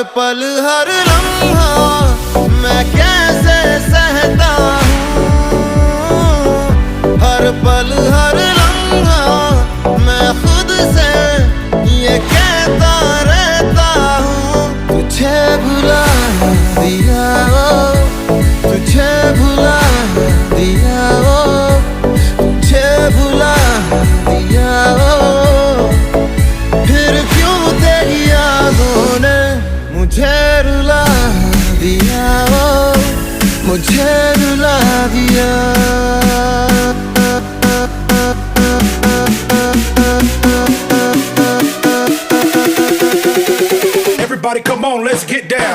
पल हर लम्हा मैं कैसे सहता हूँ, हर पल हर लम्हा मैं खुद से ये कहता रहता हूँ। तुझे भुला दिया ओ, तुझे भुला दिया ओ, तुझे भुला दिया ओ, फिर क्यों तेरी यादों ने मुझे रुला दिया ओ, मुझे रुला दिया। Everybody come on, let's get down.